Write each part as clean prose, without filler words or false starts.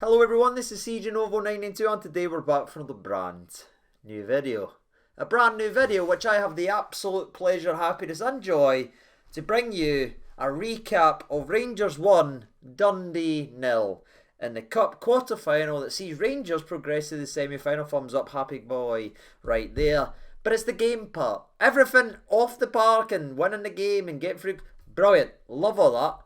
Hello everyone, this is CJNovo992 and today we're back for the brand new video. A brand new video which I have the absolute pleasure, happiness and joy to bring you a recap of Rangers 1, Dundee 0 in the Cup quarter-final that sees Rangers progress to the semi-final. Thumbs up, happy boy right there. But it's the game part. Everything off the park and winning the game and getting through. Brilliant. Love all that.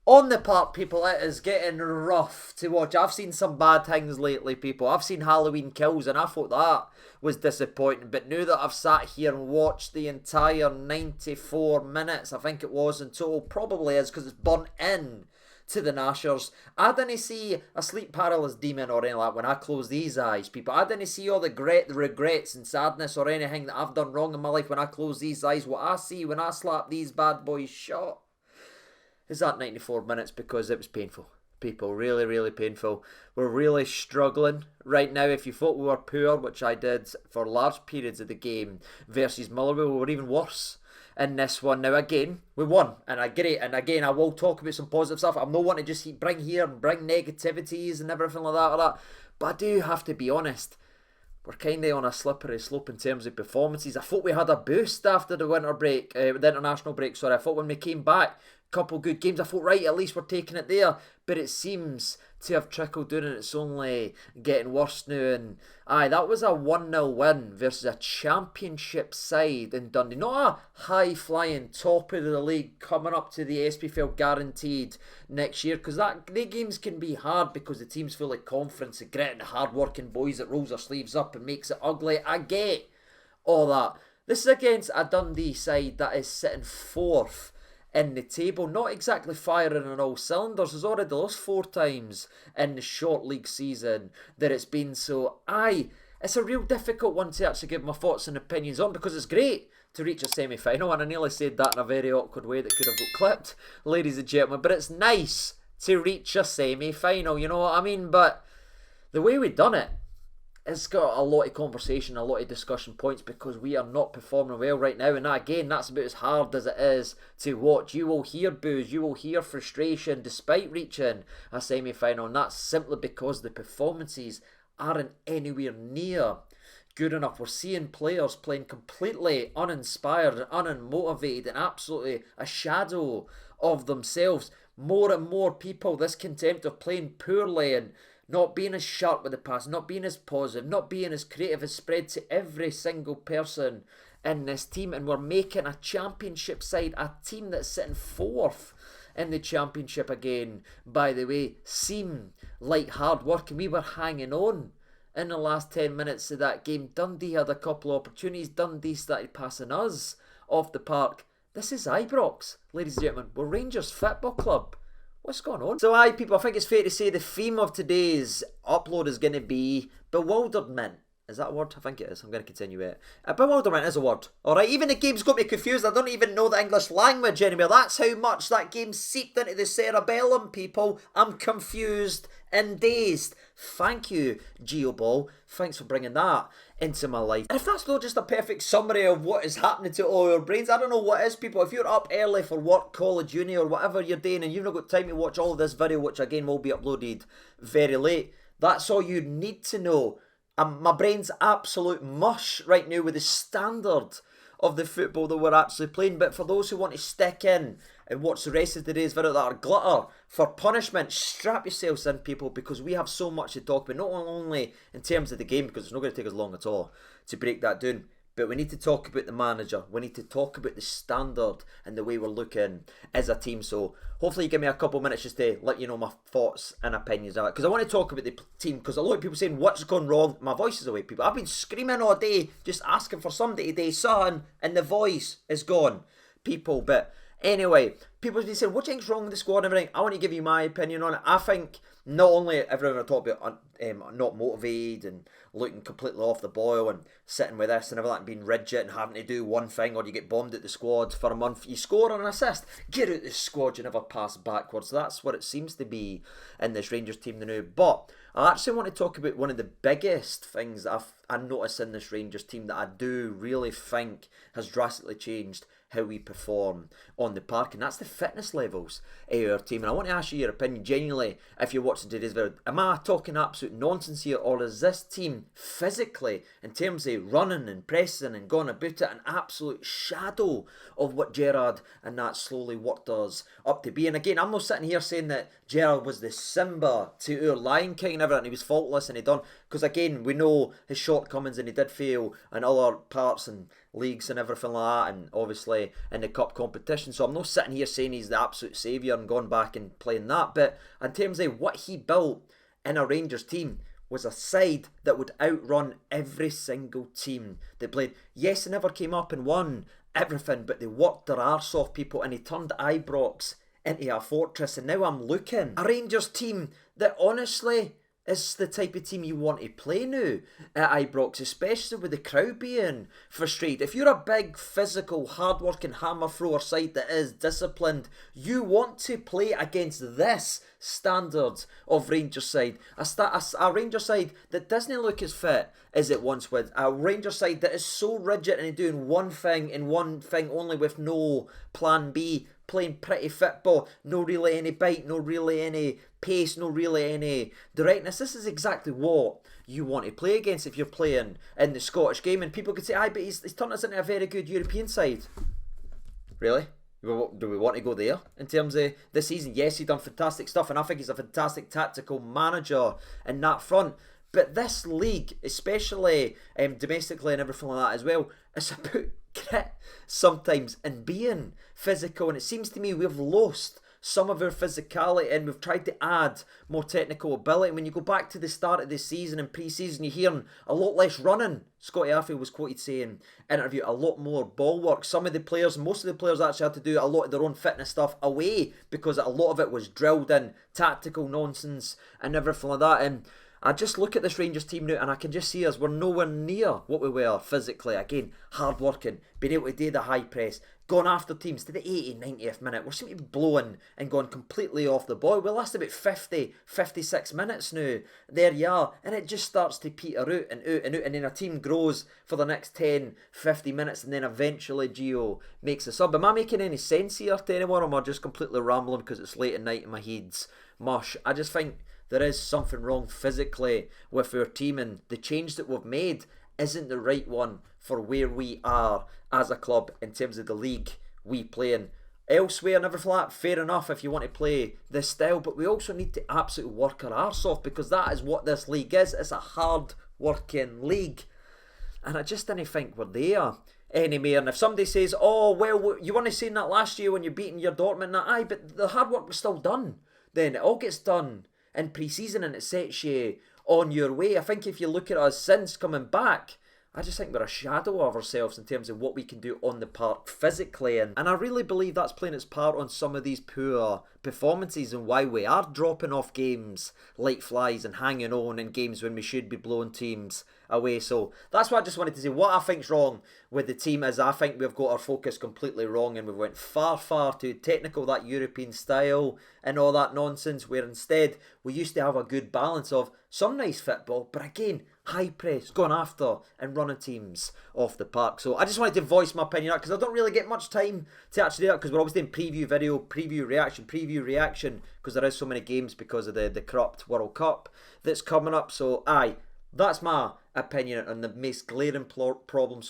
On the park, people, it is getting rough to watch. I've seen some bad things lately, people. I've seen Halloween Kills and I thought that was disappointing. But now that I've sat here and watched the entire 94 minutes, I think it was in total, probably is because it's burnt in to the Nashers. I didn't see a sleep paralysis demon or anything like that when I close these eyes, people. I didn't see all the regrets and sadness or anything that I've done wrong in my life when I close these eyes. What I see when I slap these bad boys shut is that 94 minutes, because it was painful. People, really painful. We're really struggling right now. If you thought we were poor, which I did for large periods of the game, versus Motherwell, we were even worse in this one. Now again, we won, and I get it, and again I will talk about some positive stuff. I'm not wanting to just bring negativities and everything like that, but I do have to be honest, we're kind of on a slippery slope in terms of performances. I thought we had a boost after the winter break, the international break, sorry. I thought when we came back, couple good games, I thought, right, at least we're taking it there, but it seems to have trickled down and it's only getting worse now. And aye, that was a 1-0 win versus a championship side in Dundee, not a high flying top of the league coming up to the SPFL guaranteed next year, because the games can be hard because the team's full of confidence and grit and hard working boys that rolls their sleeves up and makes it ugly. I get all that. This is against a Dundee side that is sitting fourth in the table, not exactly firing on all cylinders. Has already lost 4 times in the short league season that it's been. So aye, it's a real difficult one to actually give my thoughts and opinions on, because it's great to reach a semi-final, and I nearly said that in a very awkward way that could have got clipped, ladies and gentlemen, but it's nice to reach a semi-final, you know what I mean? But the way we've done it, it's got a lot of conversation, a lot of discussion points, because we are not performing well right now. And again, that's about as hard as it is to watch. You will hear boos, you will hear frustration despite reaching a semi-final, and that's simply because the performances aren't anywhere near good enough. We're seeing players playing completely uninspired and unmotivated and absolutely a shadow of themselves. More and more people, this contempt of playing poorly and not being as sharp with the pass, not being as positive, not being as creative, is spread to every single person in this team. And we're making a championship side, a team that's sitting fourth in the championship again, by the way, seem like hard work. And we were hanging on in the last 10 minutes of that game. Dundee had a couple of opportunities. Dundee started passing us off the park. This is Ibrox, ladies and gentlemen. We're Rangers Football Club. What's going on? So aye, people, I think it's fair to say the theme of today's upload is going to be bewilderment. Is that a word? I think it is. I'm going to continue it. Bewilderment is a word. Alright, even the game's got me confused. I don't even know the English language anymore. That's how much that game seeped into the cerebellum, people. I'm confused and dazed. Thank you, Geoball. Thanks for bringing that into my life. And if that's not just a perfect summary of what is happening to all your brains, I don't know what is, people. If you're up early for work, college, uni, or whatever you're doing, and you've not got time to watch all of this video, which again will be uploaded very late, that's all you need to know. My brain's absolute mush right now with the standard of the football that we're actually playing. But for those who want to stick in and watch the rest of today's video that are glitter for punishment, strap yourselves in, people, because we have so much to talk about, not only in terms of the game, because it's not going to take us long at all to break that down, but we need to talk about the manager. We need to talk about the standard and the way we're looking as a team. So hopefully you give me a couple of minutes just to let you know my thoughts and opinions on it, because I want to talk about the team, because a lot of people saying what's gone wrong. My voice is away, people. I've been screaming all day just asking for somebody to do something, and the voice is gone, people. But anyway, people have been saying what do you think's wrong with the squad and everything. I want to give you my opinion on it. I think not only everyone I talk about not motivated and looking completely off the boil and sitting with this and everything, being rigid and having to do one thing, or you get bombed at the squad for a month, you score an assist, get out the squad, you never pass backwards. That's what it seems to be in this Rangers team now. But I actually want to talk about one of the biggest things that I noticed in this Rangers team that I do really think has drastically changed how we perform on the park, and that's the fitness levels of our team. And I want to ask you your opinion genuinely if you're watching today's video. Am I talking absolute nonsense here, or is this team physically, in terms of running and pressing and going about it, an absolute shadow of what Gerrard and that slowly worked us up to be? And again, I'm not sitting here saying that Gerrard was the Simba to our Lion King and everything, he was faultless and he done, because again, we know his shortcomings and he did fail in other parts and leagues and everything like that, and obviously in the cup competition. So I'm not sitting here saying he's the absolute saviour and gone back and playing that, but in terms of what he built in a Rangers team was a side that would outrun every single team that played. Yes, they never came up and won everything, but they worked their arse off, people, and he turned Ibrox into a fortress. And now I'm looking a Rangers team that honestly is the type of team you want to play now at Ibrox, especially with the crowd being frustrated. If you're a big, physical, hard-working, hammer-thrower side that is disciplined, you want to play against this standard of Rangers side. A Rangers side that doesn't look as fit as it once would. A Rangers side that is so rigid and doing one thing and one thing only with no plan B, playing pretty football, no really any bite, no really any pace, no really any directness. This is exactly what you want to play against if you're playing in the Scottish game. And people could say, aye, but he's turned us into a very good European side. Really? Do we want to go there in terms of this season? Yes, he's done fantastic stuff, and I think he's a fantastic tactical manager in that front. But this league, especially domestically and everything like that as well, it's about grit sometimes and being physical. And it seems to me we've lost some of our physicality and we've tried to add more technical ability. When you go back to the start of this season and pre-season, you're hearing a lot less running. Scotty Arfield was quoted saying in an interview, a lot more ball work. Some of the players, most of the players actually had to do a lot of their own fitness stuff away because a lot of it was drilled in, tactical nonsense and everything like that. And I just look at this Rangers team now and I can just see us, we're nowhere near what we were physically. Again, hard working, being able to do the high press, going after teams to the 80th, 90th minute. We're seeming to be blowing and going completely off the ball. We last about 50, 56 minutes now. There you are. And it just starts to peter out and out and out. And then a team grows for the next 10, 50 minutes. And then eventually Gio makes a sub. Am I making any sense here to anyone? Or am I just completely rambling because it's late at night and my head's mush? I just think there is something wrong physically with our team. And the change that we've made isn't the right one for where we are as a club in terms of the league we play in. Elsewhere, never flat, fair enough if you want to play this style, but we also need to absolutely work our arse off because that is what this league is. It's a hard working league. And I just didn't think we're there anymore. And if somebody says, oh, well, you want to say that last year when you're beating your Dortmund, aye, but the hard work was still done. Then it all gets done in pre-season and it sets you on your way. I think if you look at us since coming back, I just think we're a shadow of ourselves in terms of what we can do on the park physically. And I really believe that's playing its part on some of these poor performances and why we are dropping off games like flies and hanging on in games when we should be blowing teams away. So that's what I just wanted to say. What I think's wrong with the team is I think we've got our focus completely wrong and we went far too technical, that European style and all that nonsense, where instead we used to have a good balance of some nice football, but again, high press, going after and running teams off the park. So I just wanted to voice my opinion because I don't really get much time to actually do that because we're always doing preview video, preview reaction because there is so many games because of the corrupt World Cup that's coming up. So aye, that's my opinion on the most glaring problem,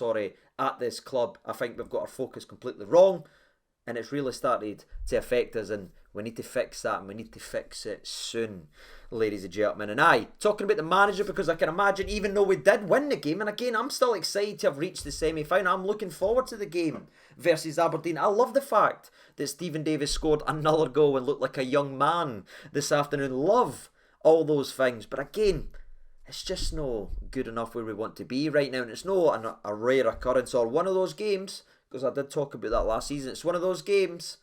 at this club. I think we've got our focus completely wrong and it's really started to affect us and we need to fix that and we need to fix it soon, ladies and gentlemen. And aye, talking about the manager, because I can imagine even though we did win the game, and again, I'm still excited to have reached the semi-final. I'm looking forward to the game versus Aberdeen. I love the fact that Stephen Davis scored another goal and looked like a young man this afternoon. Love all those things. But again, it's just no good enough where we want to be right now. And it's no a rare occurrence or one of those games, because I did talk about that last season. It's one of those games.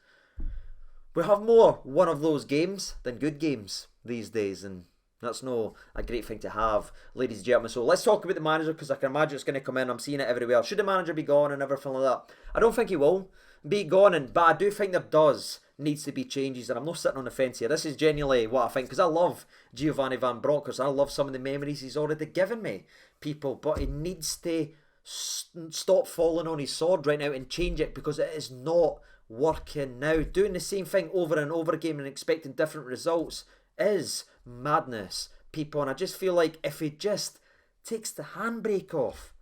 We have more one of those games than good games these days, and that's no a great thing to have, ladies and gentlemen. So let's talk about the manager, because I can imagine it's going to come in. I'm seeing it everywhere. Should the manager be gone and everything like that? I don't think he will be gone, but I do think there needs to be changes, and I'm not sitting on the fence here. This is genuinely what I think, because I love Giovanni Van Bronckhorst. I love some of the memories he's already given me, people, but he needs to stop falling on his sword right now and change it, because it is not working now. Doing the same thing over and over again and expecting different results is madness, people. And I just feel like if he just takes the handbrake off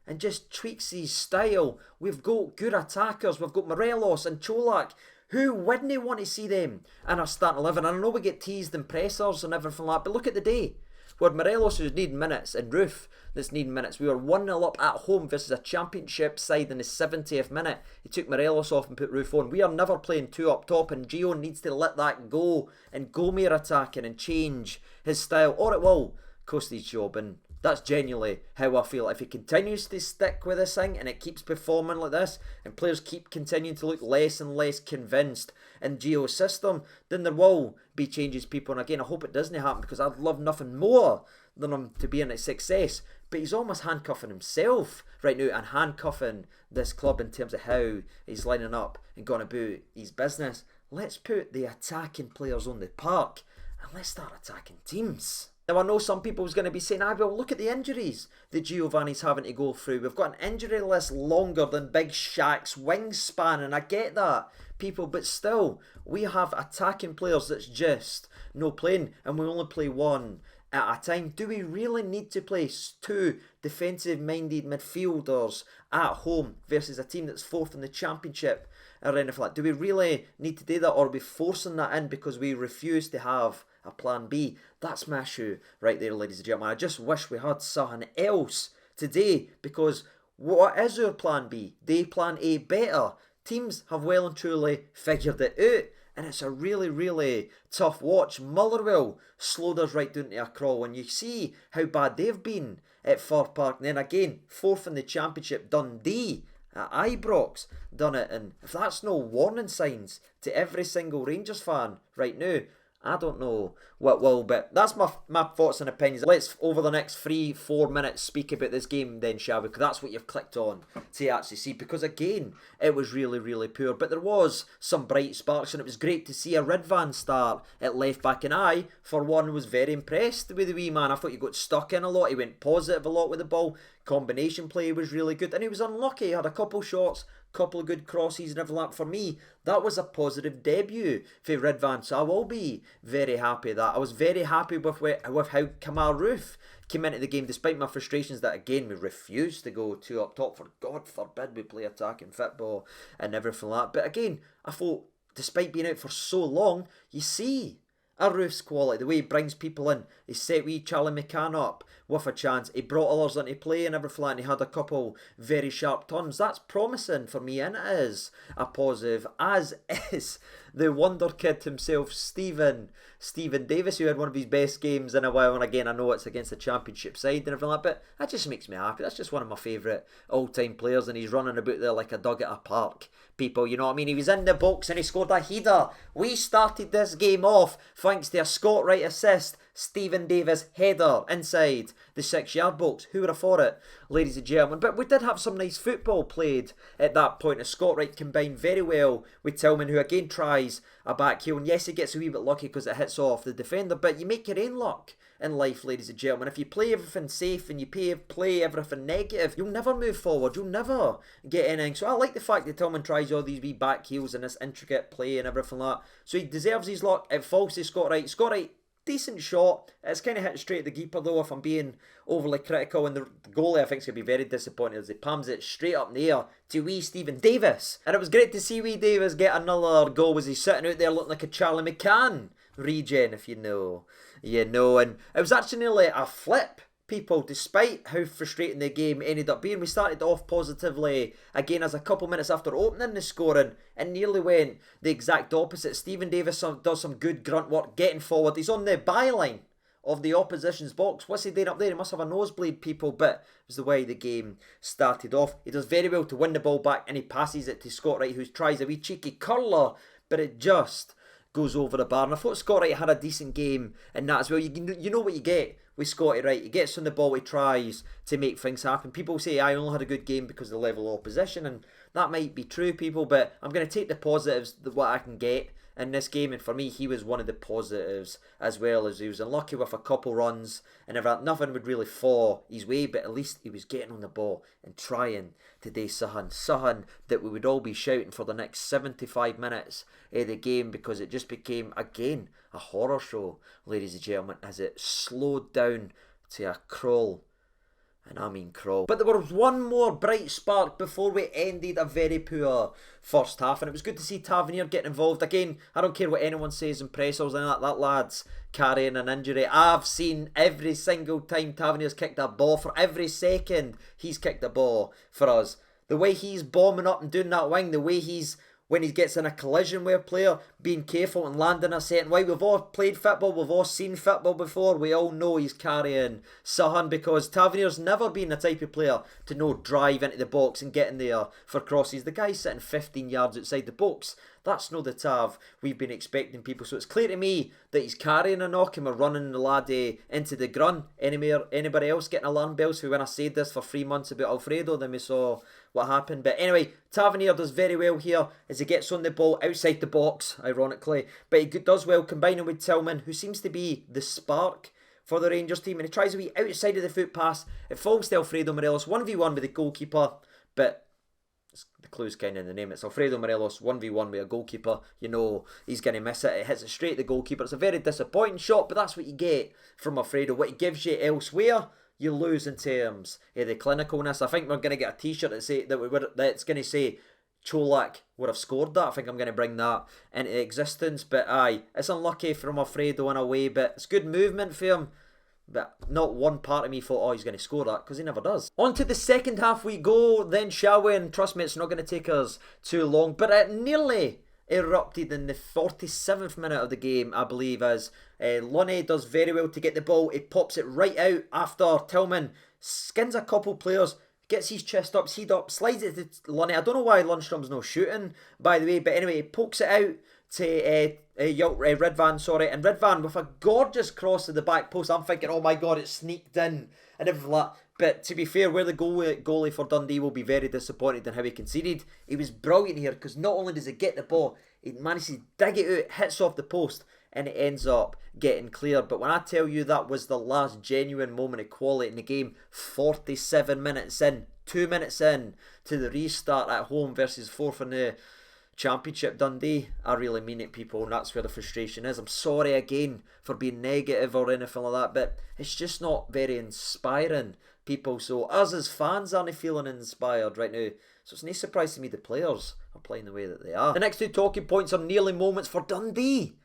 and just tweaks his style, we've got good attackers. We've got Morelos and Cholak. Who wouldn't want to see them in our starting 11? And I know we get teased in pressers and everything like that, but look at the day. Where Morelos was needing minutes and Roof that's needing minutes. We were 1-0 up at home versus a championship side in the 70th minute. He took Morelos off and put Roof on. We are never playing two up top, and Gio needs to let that go and go more attacking and change his style, or it will cost his job. And that's genuinely how I feel. If he continues to stick with this thing and it keeps performing like this and players keep continuing to look less and less convinced in Gio's system, then there will be changes, people. And again, I hope it doesn't happen, because I'd love nothing more than him to be in a success. But he's almost handcuffing himself right now and handcuffing this club in terms of how he's lining up and going about his business. Let's put the attacking players on the park and let's start attacking teams. Now, I know some people's going to be saying, well, look at the injuries that Giovanni's having to go through. We've got an injury list longer than Big Shaq's wingspan, and I get that, people, but still, we have attacking players that's just no playing, and we only play one at a time. Do we really need to play two defensive-minded midfielders at home versus a team that's fourth in the championship or anything like that? Do we really need to do that, or are we forcing that in because we refuse to have a plan B? That's my issue right there, ladies and gentlemen. I just wish we had something else today, because what is our plan B? They plan A better. Teams have well and truly figured it out, and it's a really, really tough watch. Motherwell slowed us right down to a crawl, and you see how bad they've been at Fir Park. And then again, fourth in the championship, Dundee at Ibrox done it. And if that's no warning signs to every single Rangers fan right now, I don't know what will, but that's my thoughts and opinions. Let's, over the next 3-4 minutes, speak about this game then, shall we? Because that's what you've clicked on to actually see. Because again, it was really, really poor. But there was some bright sparks, and it was great to see a Ridvan start at left back. And I, for one, was very impressed with the wee man. I thought he got stuck in a lot. He went positive a lot with the ball. Combination play was really good. And he was unlucky. He had a couple shots, couple of good crosses and everything. For me, that was a positive debut for Ridvan, so I will be very happy with that. I was very happy with how Kamal Roof came into the game, despite my frustrations that again we refused to go two up top. For God forbid we play attacking football and everything like that. But again, I thought, despite being out for so long, you see a Roof's quality, the way he brings people in. He set wee Charlie McCann up with a chance. He brought others into play and everything, and he had a couple very sharp turns. That's promising for me, and it is a positive, as is the wonder kid himself, Stephen Davis, who had one of his best games in a while. And again, I know it's against the championship side and everything like that, but that just makes me happy. That's just one of my favourite all-time players, and he's running about there like a dog at a park, people, you know what I mean? He was in the box and he scored a header. We started this game off thanks to a Scott Wright assist. Stephen Davis header inside the 6-yard box. Who would have thought it, ladies and gentlemen? But we did have some nice football played at that point. As Scott Wright combined very well with Tillman, who again tries a back heel. And yes, he gets a wee bit lucky because it hits off the defender. But you make your own luck in life, ladies and gentlemen. If you play everything safe and you play everything negative, you'll never move forward. You'll never get anything. So I like the fact that Tillman tries all these wee back heels and this intricate play and everything like that. So he deserves his luck. It falls to Scott Wright. Scott Wright, decent shot. It's kind of hit straight at the keeper though, if I'm being overly critical. And the goalie, I think, is going to be very disappointed as he palms it straight up in the air to wee Stephen Davis. And it was great to see wee Davis get another goal as he's sitting out there looking like a Charlie McCann regen, if you know. You know, and it was actually nearly a flip, people, despite how frustrating the game ended up being. We started off positively again as a couple minutes after opening the scoring, and nearly went the exact opposite. Stephen Davis does some good grunt work getting forward. He's on the byline of the opposition's box. What's he doing up there? He must have a nosebleed, people, but it was the way the game started off. He does very well to win the ball back, and he passes it to Scott Wright, who tries a wee cheeky curler, but it just goes over the bar. And I thought Scott Wright had a decent game in that as well. You know what you get with Scotty Wright. He gets on the ball, he tries to make things happen. People say I only had a good game because of the level of opposition, and that might be true, people, but I'm going to take the positives, what I can get in this game, and for me he was one of the positives, as well as he was unlucky with a couple runs and if nothing would really fall his way, but at least he was getting on the ball and trying today. Sahun that we would all be shouting for the next 75 minutes of the game, because it just became again a horror show, ladies and gentlemen, as it slowed down to a crawl. And I mean crawl. But there was one more bright spark before we ended a very poor first half. And it was good to see Tavernier getting involved. Again, I don't care what anyone says in press or anything like that. That lad's carrying an injury. I've seen every single time Tavernier's kicked a ball, for every second he's kicked a ball for us. The way he's bombing up and doing that wing, the way he's, when he gets in a collision with a player, being careful and landing a certain way. We've all played football, we've all seen football before, we all know he's carrying Sahun, because Tavernier's never been the type of player to know drive into the box and get in there for crosses. The guy's sitting 15 yards outside the box. That's no the Tav we've been expecting, people. So it's clear to me that he's carrying a knock and we're running the lad into the grun. Anybody else getting alarm bells for when I said this for 3 months about Alfredo? Then we saw what happened. But anyway, Tavernier does very well here as he gets on the ball outside the box, ironically. But he does well combining with Tillman, who seems to be the spark for the Rangers team. And he tries a wee outside of the foot pass. It falls to Alfredo Morelos, 1v1 with the goalkeeper. But the clue's kind of in the name. It's Alfredo Morelos 1v1 with a goalkeeper. You know he's going to miss it. It hits it straight at the goalkeeper. It's a very disappointing shot, but that's what you get from Alfredo. What he gives you elsewhere, you lose in terms of the clinicalness. I think we're going to get a t-shirt that's going to say Cholak would have scored that. I think I'm going to bring that into existence. But aye, it's unlucky from Alfredo in a way, but it's good movement for him. But not one part of me thought, oh, he's going to score that, because he never does. On to the second half we go then, shall we? And trust me, it's not going to take us too long. But it nearly erupted in the 47th minute of the game, I believe, as Lunny does very well to get the ball. He pops it right out after Tillman skins a couple players, gets his chest up, head up, slides it to Lunny. I don't know why Lundstrom's no shooting, by the way, but anyway, he pokes it out to Ridvan, and Ridvan with a gorgeous cross to the back post. I'm thinking, oh my god, it sneaked in and everything like that. But to be fair, where the goalie for Dundee will be very disappointed in how he conceded. He was brilliant here, because not only does he get the ball, he manages to dig it out, hits off the post, and it ends up getting cleared. But when I tell you that was the last genuine moment of quality in the game, 47 minutes in, 2 minutes in to the restart at home versus fourth in the Championship Dundee, I really mean it, people, and that's where the frustration is. I'm sorry again for being negative or anything like that, but it's just not very inspiring, people. So us as fans aren't feeling inspired right now. So it's no surprise to me the players are playing the way that they are. The next two talking points are nearly moments for Dundee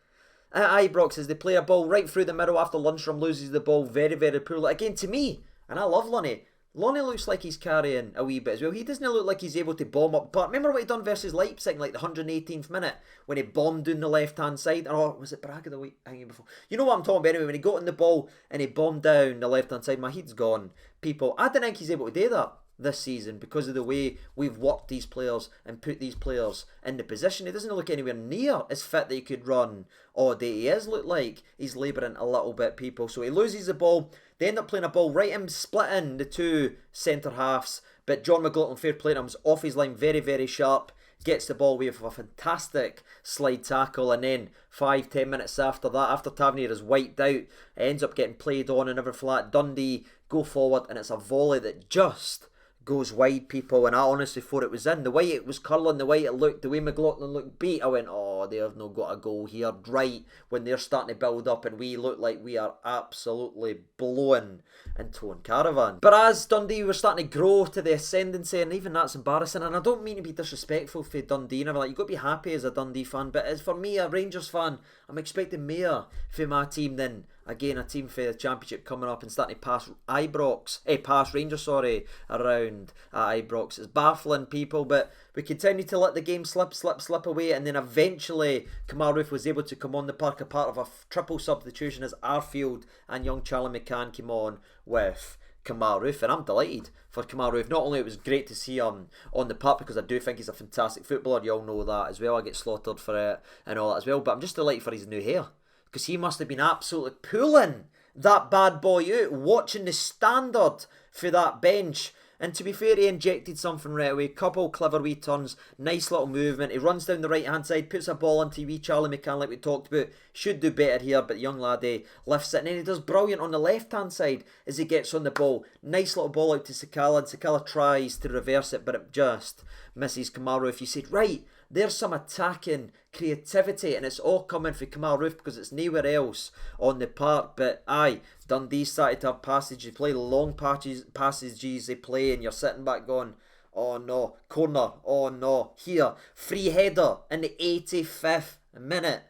at Ibrox as they play a ball right through the middle after Lundstrom loses the ball very, very poorly. Again, to me, and I love Lunny, Lonnie looks like he's carrying a wee bit as well. He doesn't look like he's able to bomb up. But remember what he done versus Leipzig, like the 118th minute, when he bombed down the left-hand side? Or was it Braga the week hanging before? You know what I'm talking about anyway. When he got in the ball and he bombed down the left-hand side, my head's gone. People, I don't think he's able to do that this season because of the way we've worked these players and put these players in the position. He doesn't look anywhere near as fit that he could run all day. He is look like he's labouring a little bit, people. So he loses the ball. They end up playing a ball right in, splitting the two centre halves. But John McLaughlin, fair play to him, was off his line very, very sharp. Gets the ball away with a fantastic slide tackle. And then 5-10 minutes after that, after Tavernier is wiped out, it ends up getting played on and every flat. Dundee go forward and it's a volley that just goes wide, people, and I honestly thought it was in. The way it was curling, the way it looked, the way McLaughlin looked beat, I went, oh, they have not got a goal here, right when they're starting to build up and we look like we are absolutely blowing into a caravan. But as Dundee were starting to grow to the ascendancy, and even that's embarrassing, and I don't mean to be disrespectful for Dundee, and like, you've got to be happy as a Dundee fan, but as for me, a Rangers fan, I'm expecting more for my team than again a team for the Championship coming up and starting to pass Rangers around at Ibrox. It's baffling, people, but we continue to let the game slip away, and then eventually Kamal Roof was able to come on the park, a part of a triple substitution as Arfield and young Charlie McCann came on with Kamal Roof, and I'm delighted for Kamal Roof. Not only it was great to see him on the park, because I do think he's a fantastic footballer, you all know that as well, I get slaughtered for it and all that as well, but I'm just delighted for his new hair, because he must have been absolutely pulling that bad boy out, watching the standard for that bench And to be fair, he injected something right away. Couple clever wee turns, nice little movement. He runs down the right hand side, puts a ball into wee Charlie McCann like we talked about. Should do better here, but the young lad lifts it. And then he does brilliant on the left hand side as he gets on the ball. Nice little ball out to Sakala, and Sakala tries to reverse it, but it just misses Kamaru. If you said, right, there's some attacking creativity, and it's all coming from Kamal Roof because it's nowhere else on the park. But aye, Dundee started to have passages. They play long passages they play, and you're sitting back going, oh no, corner, oh no, here, free header in the 85th minute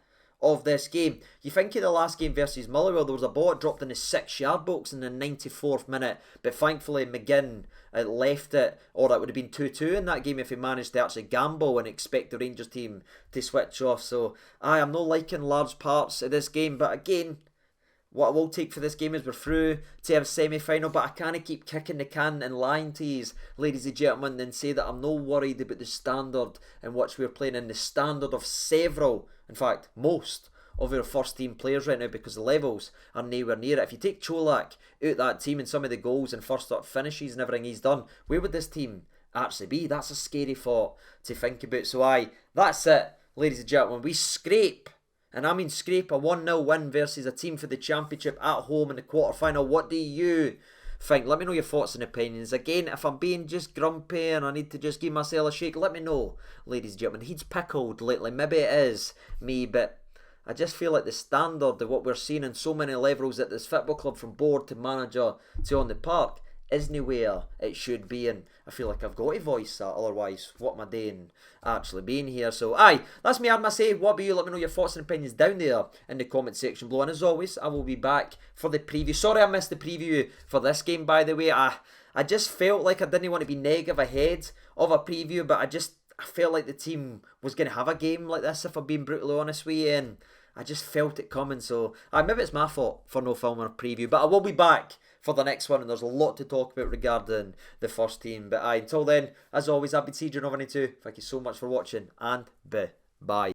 of this game. You think of the last game versus Motherwell, there was a ball dropped in the 6-yard box in the 94th minute, but thankfully McGinn left it, or it would have been 2-2 in that game if he managed to actually gamble and expect the Rangers team to switch off. So I'm not liking large parts of this game, but again, what I will take for this game is we're through to a semi-final, but I can't keep kicking the can and lying to you, ladies and gentlemen, and say that I'm not worried about the standard in which we're playing, and the standard of several, in fact most, of our first team players right now, because the levels are nowhere near it. If you take Cholak out that team and some of the goals and first up finishes and everything he's done, where would this team actually be? That's a scary thought to think about. So that's it, ladies and gentlemen. We scrape, and I mean scrape, a 1-0 win versus a team for the championship at home in the quarter-final. What do you think? Let me know your thoughts and opinions. Again, if I'm being just grumpy and I need to just give myself a shake, let me know, ladies and gentlemen. He's pickled lately. Maybe it is me, but I just feel like the standard of what we're seeing in so many levels at this football club, from board to manager to on the park, isn't where it should be, and I feel like I've got to voice that, otherwise what am I doing actually being here? So that's me had my say. What about you? Let me know your thoughts and opinions down there in the comment section below, and as always I will be back for the preview. Sorry I missed the preview for this game, by the way. I just felt like I didn't want to be negative ahead of a preview, but I felt like the team was going to have a game like this, if I'm being brutally honest with you, and I just felt it coming. So maybe it's my fault for no filming a preview, but I will be back for the next one, and there's a lot to talk about regarding the first team. But until then, as always, I've been CJ92. Thank you so much for watching, and bye.